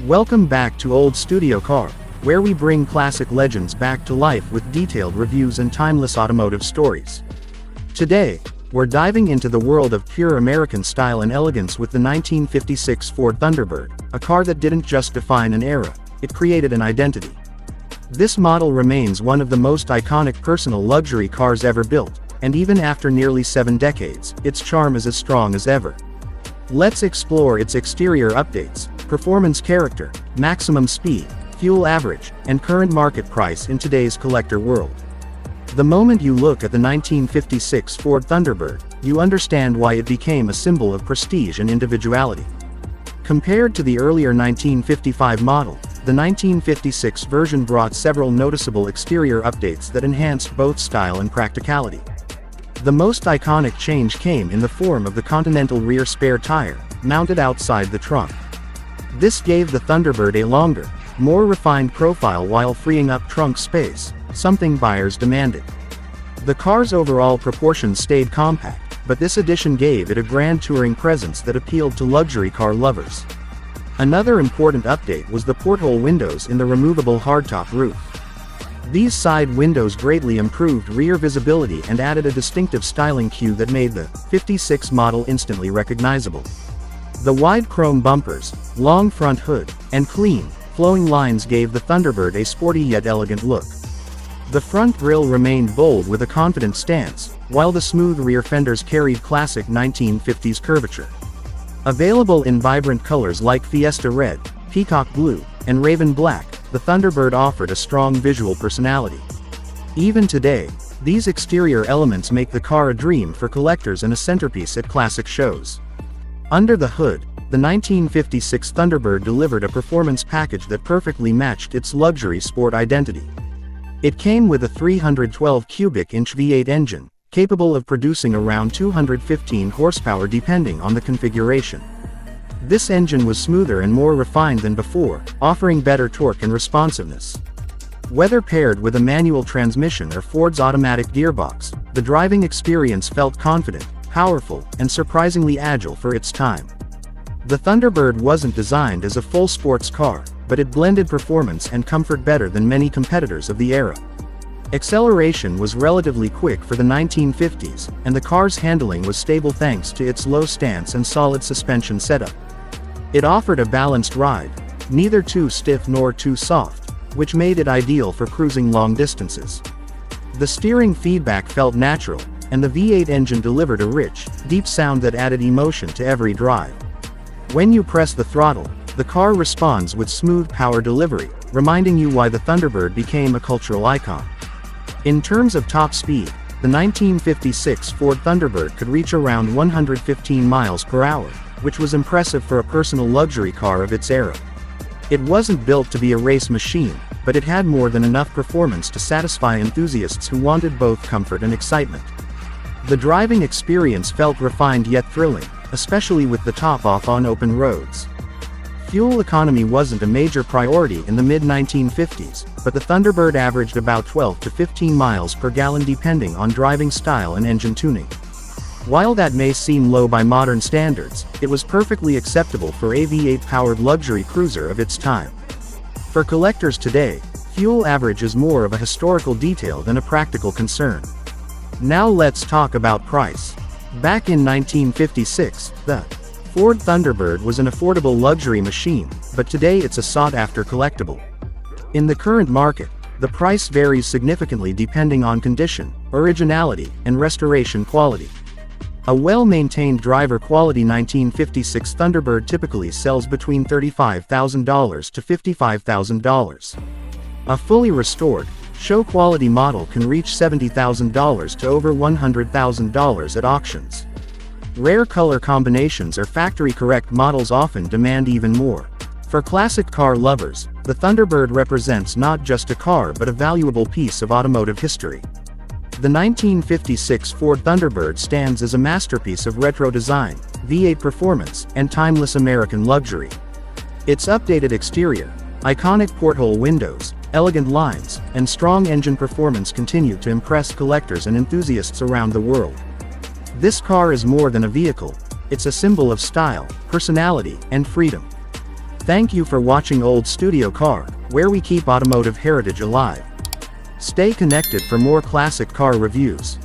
Welcome back to Old Studio Car, where we bring classic legends back to life with detailed reviews and timeless automotive stories. Today, we're diving into the world of pure American style and elegance with the 1956 Ford Thunderbird, a car that didn't just define an era, it created an identity. This model remains one of the most iconic personal luxury cars ever built, and even after nearly 7 decades, its charm is as strong as ever. Let's explore its exterior updates, performance character, maximum speed, fuel average, and current market price in today's collector world. The moment you look at the 1956 Ford Thunderbird, you understand why it became a symbol of prestige and individuality. Compared to the earlier 1955 model, the 1956 version brought several noticeable exterior updates that enhanced both style and practicality. The most iconic change came in the form of the Continental rear spare tire, mounted outside the trunk. This gave the Thunderbird a longer, more refined profile while freeing up trunk space, something buyers demanded. The car's overall proportions stayed compact, but this addition gave it a grand touring presence that appealed to luxury car lovers. Another important update was the porthole windows in the removable hardtop roof. These side windows greatly improved rear visibility and added a distinctive styling cue that made the 56 model instantly recognizable. The wide chrome bumpers, long front hood, and clean, flowing lines gave the Thunderbird a sporty yet elegant look. The front grille remained bold with a confident stance, while the smooth rear fenders carried classic 1950s curvature. Available in vibrant colors like Fiesta Red, Peacock Blue, and Raven Black, the Thunderbird offered a strong visual personality. Even today, these exterior elements make the car a dream for collectors and a centerpiece at classic shows. Under the hood, the 1956 Thunderbird delivered a performance package that perfectly matched its luxury sport identity. It came with a 312 cubic inch V8 engine, capable of producing around 215 horsepower depending on the configuration. This engine was smoother and more refined than before, offering better torque and responsiveness. Whether paired with a manual transmission or Ford's automatic gearbox, the driving experience felt confident, powerful, and surprisingly agile for its time. The Thunderbird wasn't designed as a full sports car, but it blended performance and comfort better than many competitors of the era. Acceleration was relatively quick for the 1950s, and the car's handling was stable thanks to its low stance and solid suspension setup. It offered a balanced ride, neither too stiff nor too soft, which made it ideal for cruising long distances. The steering feedback felt natural, and the V8 engine delivered a rich, deep sound that added emotion to every drive. When you press the throttle, the car responds with smooth power delivery, reminding you why the Thunderbird became a cultural icon. In terms of top speed, the 1956 Ford Thunderbird could reach around 115 miles per hour, which was impressive for a personal luxury car of its era. It wasn't built to be a race machine, but it had more than enough performance to satisfy enthusiasts who wanted both comfort and excitement. The driving experience felt refined yet thrilling, especially with the top off on open roads. Fuel economy wasn't a major priority in the mid-1950s, but the Thunderbird averaged about 12 to 15 miles per gallon depending on driving style and engine tuning. While that may seem low by modern standards, it was perfectly acceptable for a V8-powered luxury cruiser of its time. For collectors today, fuel average is more of a historical detail than a practical concern. Now let's talk about price. Back in 1956, the Ford Thunderbird was an affordable luxury machine, but today it's a sought-after collectible. In the current market, the price varies significantly depending on condition, originality, and restoration quality. A well-maintained driver-quality 1956 Thunderbird typically sells between $35,000 to $55,000. A fully restored, show-quality model can reach $70,000 to over $100,000 at auctions. Rare color combinations or factory-correct models often demand even more. For classic car lovers, the Thunderbird represents not just a car but a valuable piece of automotive history. The 1956 Ford Thunderbird stands as a masterpiece of retro design, V8 performance, and timeless American luxury. Its updated exterior, iconic porthole windows, elegant lines, and strong engine performance continue to impress collectors and enthusiasts around the world. This car is more than a vehicle, it's a symbol of style, personality, and freedom. Thank you for watching Old Studio Car, where we keep automotive heritage alive. Stay connected for more classic car reviews.